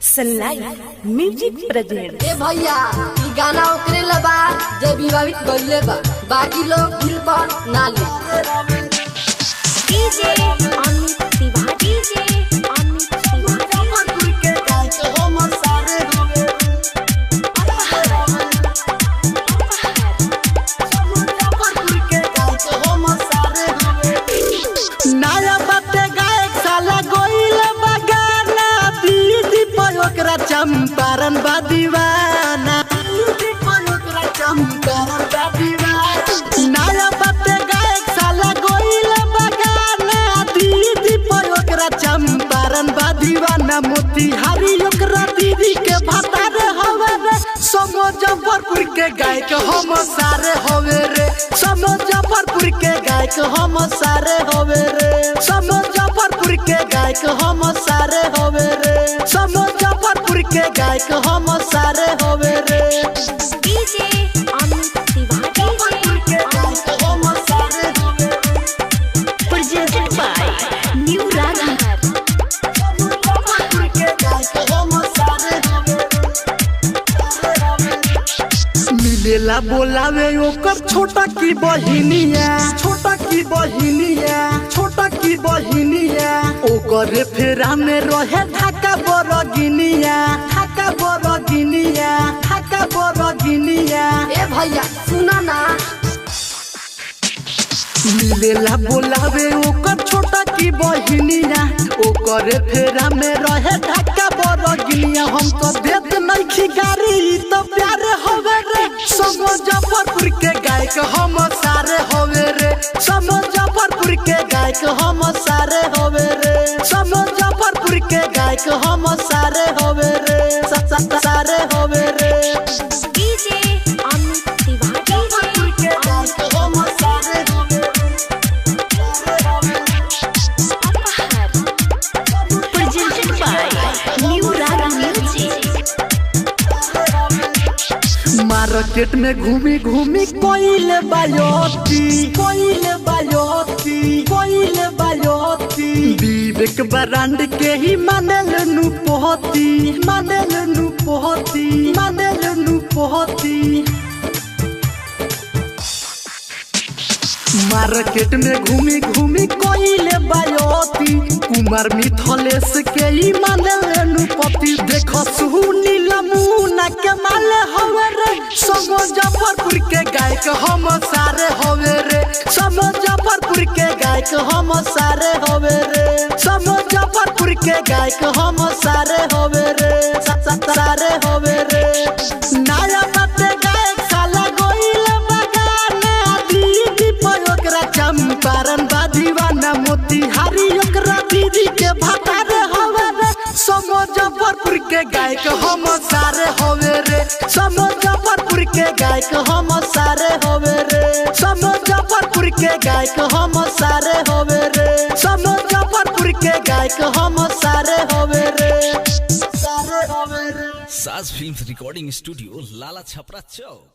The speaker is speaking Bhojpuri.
Sunlight music present. ए भैया ई गाना ओकरे लबा जे विवाहित गइले बा, बाकी लोग दिल पर ना ले। डीजे अमित तिवारी, डीजे अमित तिवारी के गाय के हम सारे होवे मुजफ्फरपुर के गाय के हम सारे होवे। नया बाते गायक साला गोइल बगाना दीदी पर ओकरा चंपारण बा दीवाना, दीदी पर ओकरा चंपारण बा दीवाना। नया बाते गायक साला गोइल बगाना दीदी पर ओकरा चंपारण बा दीवाना। मोतिहारी ओकरा दीदी के भतारे हवे रे, मुजफ्फरपुर के गायक हम सारे होवे रे, मुजफ्फरपुर के गायक हम सारे होवे रे, मुजफ्फरपुर के गायक हम सारे होवे रे, मुजफ्फरपुर के गायक हम सारे होवे रे। डीजे अमित तिवारी, के गायक हम सारे होवे रे। प्रेजेंटेड बाय न्यू राघर। मुजफ्फरपुर के गायक हम सारे होवे रे। मिलेला बोलावे ओकर छोटा की बहिनिया, छोटा की बहिनिया, छोटा की बहिनिया। ओकर फेरा में रहे ढाका बरगिनिया, ढाका बरगिनिया, ढाका बरगिनिया। ए भैया सुना ना, मिलेला बोलावे ओकर छोटा की बहिनिया, ओकर फेरा में रहे ढाका बरगिनिया। हम तो देत नइखी गारी तो प्यार होवे रे, मुजफ्फरपुर के गायक हम सारे होवे रे, मुजफ्फरपुर के गायक हम सारे होवे रे, मुजफ्फरपुर के गायक हम सारे होवे रे, सारे होवे रे। डीजे अमित तिवारी, के गायक हम सारे होवे प्रेजेंटेड बाय न्यू राघर म्यूजिक। मार्केट में घूमी घूमी कोइले बायोती, कोइले बायोती, कोइले बायोती। विवेक ब्रांड के ही मानेल नु पोहती, मानेल नु पोहती, मानेल नु पोहती। मार्केट में घूमी घूमी कोइले बायोती, कुमार मिथलेश के ही मानेल नु पति। देखो सुनील मुना के माले हवे रे, मुजफ्फरपुर के गायक हम सारे होवे रे, मुजफ्फरपुर के गायक हम सारे होवे रे, मुजफ्फरपुर के गायक हम सारे होवे रे, सारे होवे रे। नया बाते गायक साला गोइल बगाना दीदी पर ओकरा चंपारण बा दीवाना। मोतिहारी ओकरा दीदी के भतारे हवे रे, मुजफ्फरपुर के गायक हम सारे होवे रे, मुजफ्फरपुर के गायक हम सारे होवे रे, मुजफ्फरपुर के गायक हम सारे होवे रे, मुजफ्फरपुर के गायक हम सारे होवे रे, सारे होवे रे। साज फिल्म्स रिकॉर्डिंग स्टूडियो, लाला छपरा चौक।